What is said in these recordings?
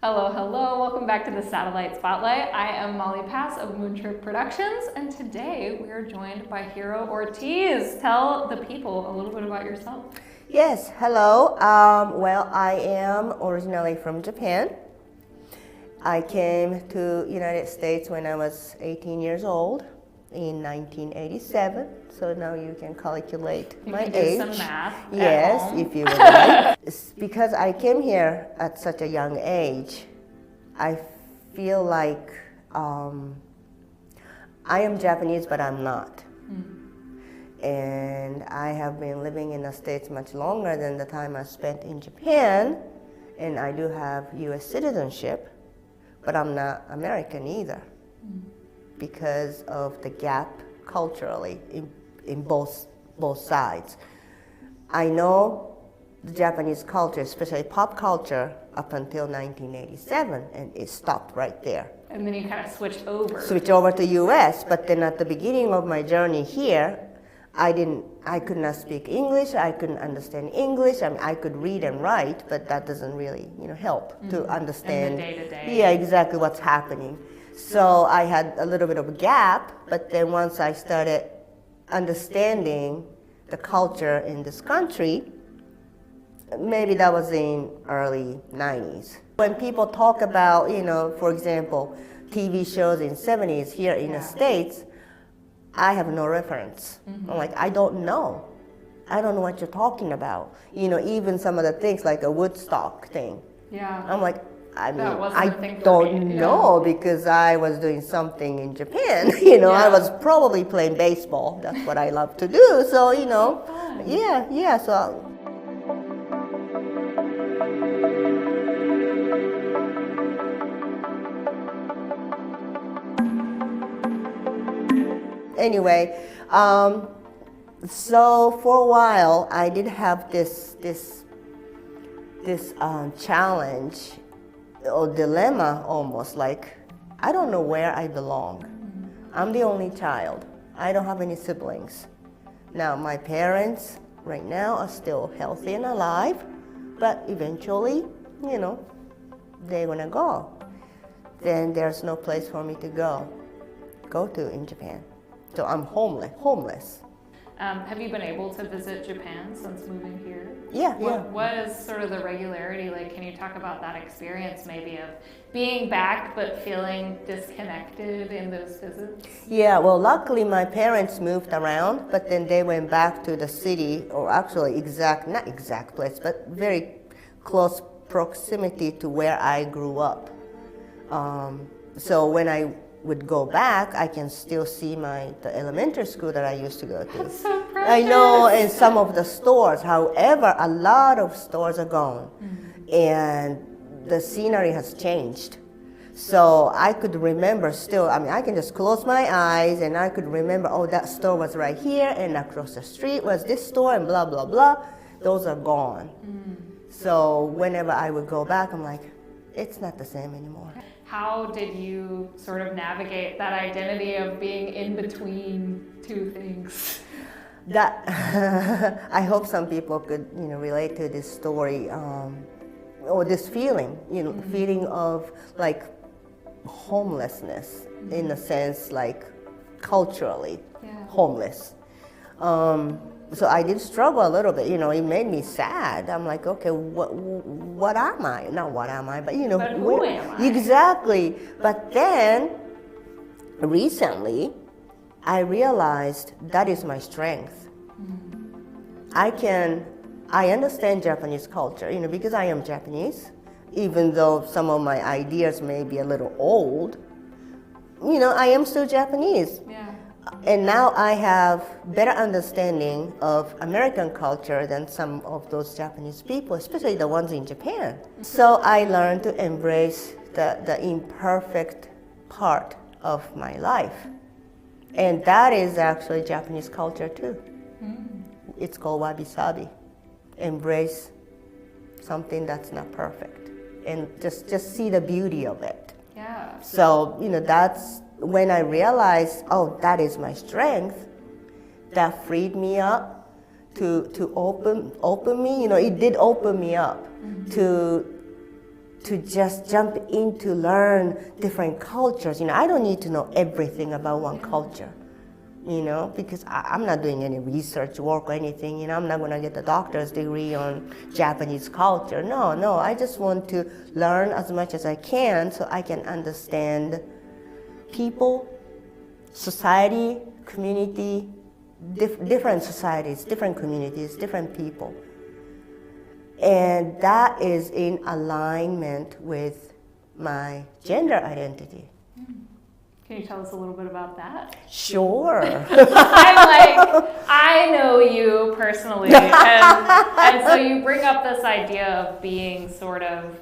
Hello, hello. Welcome back to the Satellite Spotlight. I am Molly Pass of Moontrip Productions, and today we are joined by Hiro Ortiz. Tell the people a little bit about yourself. Yes, hello. Well, I am originally from Japan. I came to United States when I was 18 years old in 1987. So now you can calculate my age. age. Do some math. Yes, at home. if you would like. It's because I came here at such a young age, I feel like I am Japanese, but I'm not. And I have been living in the States much longer than the time I spent in Japan, and I do have US citizenship, but I'm not American either because of the gap culturally in both sides. I know the Japanese culture, especially pop culture, up until 1987, and it stopped right there. And then you kind of switched over. Switch over to US, but then at the beginning of my journey here, I could not speak English, I couldn't understand English. I mean, I could read and write, but that doesn't really, help to understand. And the day-to-day. Yeah, exactly what's happening. So I had a little bit of a gap, but then once I started understanding the culture in this country, maybe that was in early 90s. When people talk about, for example, TV shows in 70s here in the States, I have no reference. I'm like, I don't know. I don't know what you're talking about. Even some of the things like a Woodstock thing. Yeah. I'm like, I don't know because I was doing something in Japan. I was probably playing baseball. That's what I love to do. So, yeah. So. Anyway, so for a while I did have this challenge or dilemma almost, like I don't know where I belong. I'm the only child. I don't have any siblings. Now my parents right now are still healthy and alive, but eventually, they're gonna go. Then there's no place for me to go to in Japan. So I'm homeless. Have you been able to visit Japan since moving here? Yeah. What is sort of the regularity like? Can you talk about that experience maybe of being back but feeling disconnected in those visits? Yeah, well, luckily my parents moved around, but then they went back to the city, or actually not exact place, but very close proximity to where I grew up. So when I would go back, I can still see the elementary school that I used to go to. That's so precious. I know, and some of the stores. However, a lot of stores are gone, and the scenery has changed. So I could remember still, I can just close my eyes and I could remember, that store was right here, and across the street was this store, and blah, blah, blah. Those are gone. So whenever I would go back, I'm like, it's not the same anymore. How did you sort of navigate that identity of being in between two things? That I hope some people could, relate to this story or this feeling, feeling of like homelessness in a sense, like culturally homeless. So I did struggle a little bit, it made me sad. I'm like, okay, what am I? Not what am I, but but who am I? Exactly. But then recently I realized that is my strength. I understand Japanese culture, because I am Japanese, even though some of my ideas may be a little old, I am still Japanese. Yeah. And now I have better understanding of American culture than some of those Japanese people, especially the ones in Japan. So I learned to embrace the imperfect part of my life. And that is actually Japanese culture too. It's called wabi-sabi. Embrace something that's not perfect and just see the beauty of it. Yeah. So, that's when I realized, that is my strength. That freed me up to open me. It did open me up to to just jump in to learn different cultures. I don't need to know everything about one culture, because I'm not doing any research work or anything. I'm not going to get a doctor's degree on Japanese culture. No, I just want to learn as much as I can so I can understand people, society, community, different societies, different communities, different people. And that is in alignment with my gender identity. Can you tell us a little bit about that? Sure. I know you personally, and so you bring up this idea of being sort of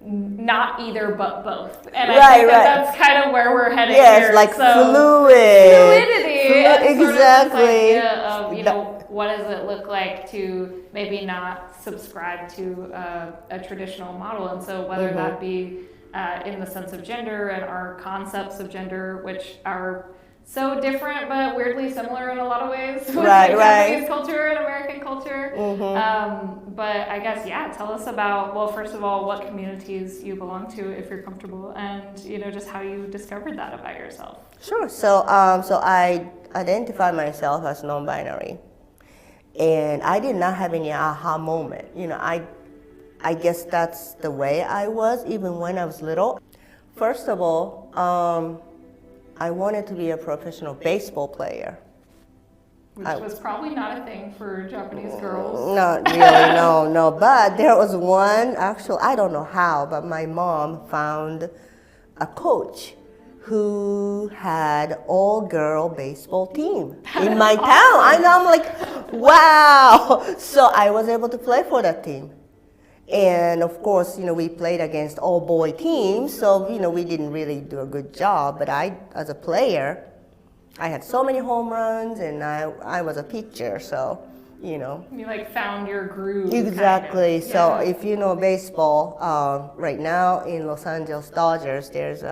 not either but both. And I think that's kind of where we're headed here. Yes, like fluidity. And exactly. Sort of this idea of, what does it look like to maybe not subscribe to a traditional model? And so whether that be in the sense of gender and our concepts of gender, which are so different but weirdly similar in a lot of ways with Japanese culture and American culture. But I guess, tell us about, well, first of all, what communities you belong to, if you're comfortable, and just how you discovered that about yourself. Sure. So I identify myself as non-binary, and I did not have any aha moment. I guess that's the way I was even when I was little. First of all, I wanted to be a professional baseball player. Which was probably not a thing for Japanese girls. Not really, no. But there was one, actually, I don't know how, but my mom found a coach who had all-girl baseball team in my town. And I'm like, wow. So I was able to play for that team. And of course, we played against all-boy teams, so, we didn't really do a good job. But as a player, I had so many home runs, and I was a pitcher, so, You found your groove. Exactly. Kind of. So if you know baseball, right now in Los Angeles Dodgers, there's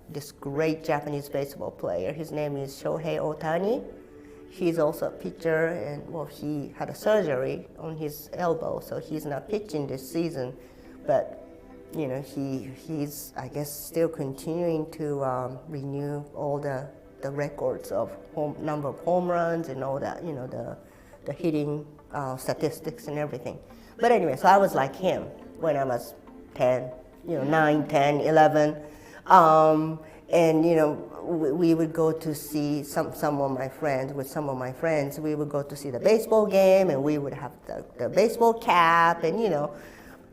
this great Japanese baseball player. His name is Shohei Ohtani. He's also a pitcher, and he had a surgery on his elbow, so he's not pitching this season. But he's I guess still continuing to renew all the records of number of home runs and all that. The hitting statistics and everything. But anyway, so I was like him when I was 10, 9, 10, 11. And we would go to see some of my friends, we would go to see the baseball game, and we would have the baseball cap and,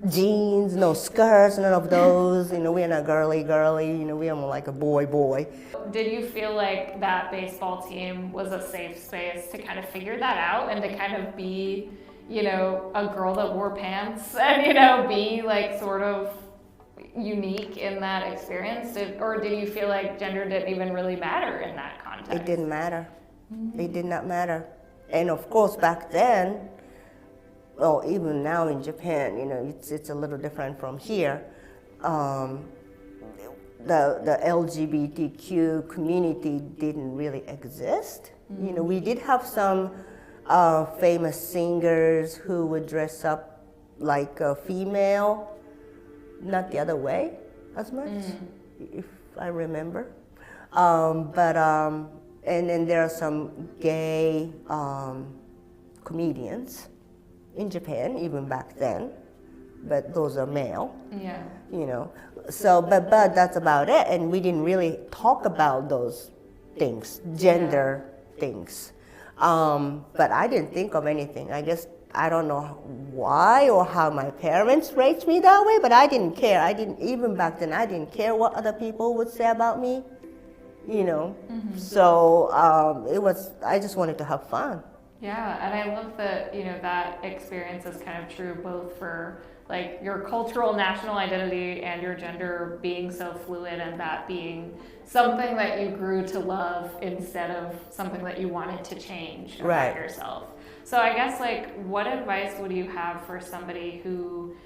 jeans, no skirts, none of those. We're not girly, we are more like a boy. Did you feel like that baseball team was a safe space to kind of figure that out and to kind of be, a girl that wore pants and, be like sort of unique in that experience? Or did you feel like gender didn't even really matter in that context? It didn't matter. Mm-hmm. It did not matter. And of course, back then, well, even now in Japan, it's a little different from here. The LGBTQ community didn't really exist. Mm-hmm. We did have some famous singers who would dress up like a female, not the other way as much, if I remember. And then there are some gay comedians in Japan, even back then, but those are male. Yeah. So, but that's about it. And we didn't really talk about those things, gender things. But I didn't think of anything. I don't know why or how my parents raised me that way, but I didn't care. Even back then, I didn't care what other people would say about me, Mm-hmm. So I just wanted to have fun. Yeah, and I love that, that experience is kind of true both for like your cultural national identity and your gender being so fluid, and that being something that you grew to love instead of something that you wanted to change about yourself. So I guess what advice would you have for somebody who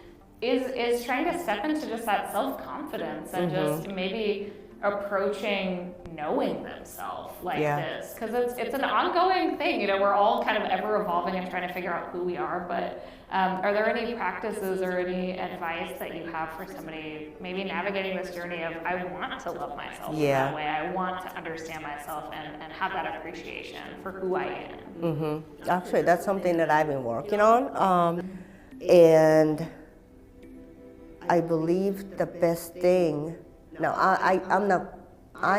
is trying to step into just that self-confidence and just maybe approaching knowing themselves like Yeah. this? Because it's an ongoing thing. You know, we're all kind of ever evolving and trying to figure out who we are. But are there any practices or any advice that you have for somebody maybe navigating this journey of, I want to love myself Yeah. that way, I want to understand myself and have that appreciation for who I am? Mm-hmm. Actually, that's something that I've been working on. And I believe the best thing, now I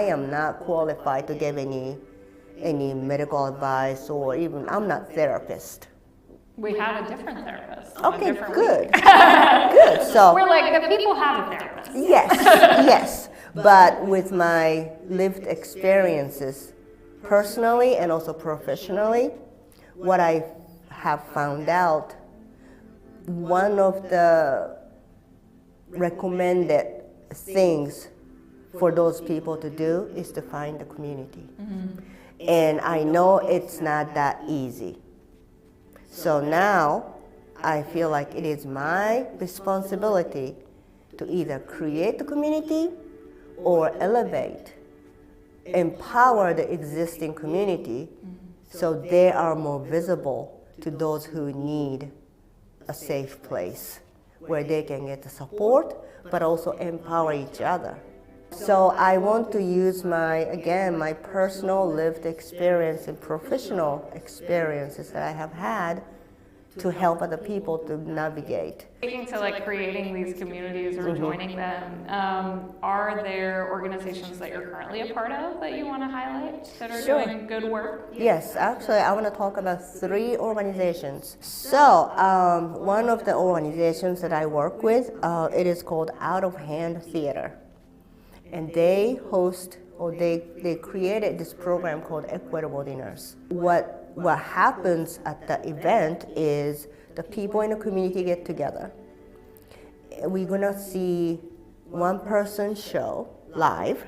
am not qualified to give any medical advice, or even, I'm not therapist. We have a different therapist. on a Okay, different good. week. Good. So We're like, the people have a therapist. yes, yes. But with my lived experiences, personally and also professionally, what I have found out, one of the recommended things for those people to do is to find a community. Mm-hmm. And I know it's not that easy. So now I feel like it is my responsibility to either create the community or elevate, empower the existing community so they are more visible to those who need a safe place where they can get the support but also empower each other. So I want to use my personal lived experience and professional experiences that I have had to help other people to navigate. Speaking to like creating these communities or joining them, are there organizations that you're currently a part of that you want to highlight that are Sure. doing good work? Yes, actually, I want to talk about 3 organizations. So, one of the organizations that I work with, it is called Out of Hand Theater. And they host, or they created this program called Equitable Dinners. What happens at the event is the people in the community get together. We're gonna see one-person show live.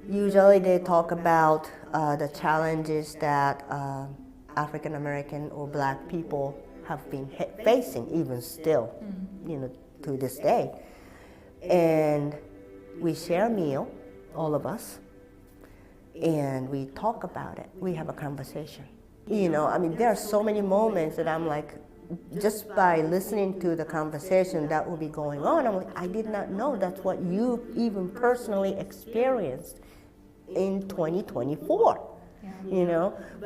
Usually they talk about the challenges that African American or Black people have been facing, even still, to this day. And we share a meal, all of us, and we talk about it. We have a conversation. There are so many moments that I'm like, just by listening to the conversation that will be going on, I'm like, I did not know that's what you even personally experienced in 2024.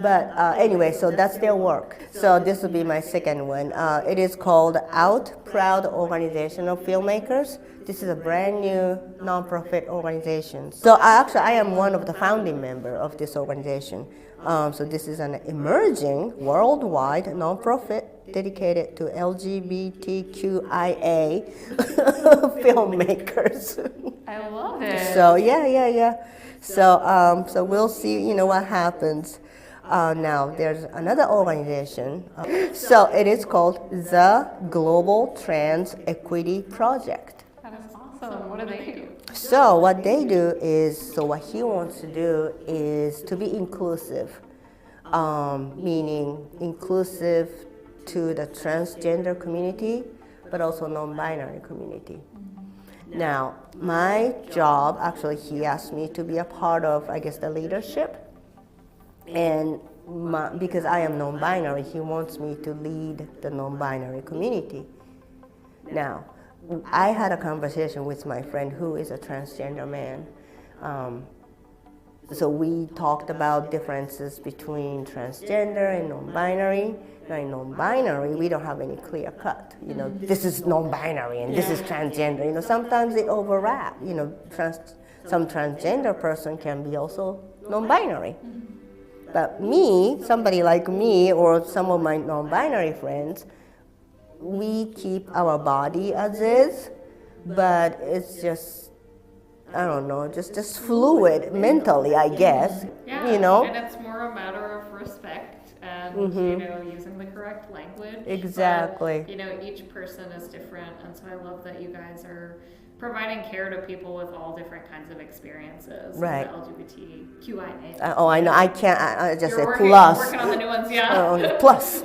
But anyway, so that's their work. So this will be my second one. It is called Out Proud Organization of Filmmakers. This is a brand new nonprofit organization. So I am one of the founding members of this organization. So this is an emerging worldwide nonprofit dedicated to LGBTQIA filmmakers. I love it. So yeah. So we'll see, what happens. Now there's another organization. So it is called the Global Trans Equity Project. That is awesome. What do they do? So what they do is, what he wants to do is to be inclusive, meaning inclusive to the transgender community, but also non-binary community. Now, my job, actually, he asked me to be a part of, the leadership. And because I am non-binary, he wants me to lead the non-binary community. Now, I had a conversation with my friend who is a transgender man. So we talked about differences between transgender and non-binary. Now in non-binary, we don't have any clear cut. This is non-binary and this is transgender. Sometimes they overlap. Some transgender person can be also non-binary. But somebody like me, or some of my non-binary friends, we keep our body as is, but it's just, I don't know, just fluid mentally, I guess. Yeah, and it's more a matter of respect and, using the correct language. Exactly. But, each person is different, and so I love that you guys are providing care to people with all different kinds of experiences. Right. The LGBTQIA. I know, I can't, I just You're say plus. working on the new ones, yeah. Plus.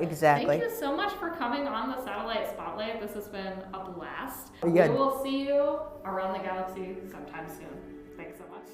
exactly. Thank you so much for coming on the Satellite Spotlight. This has been a blast. Yeah. We will see you around the galaxy sometime soon. Thanks so much.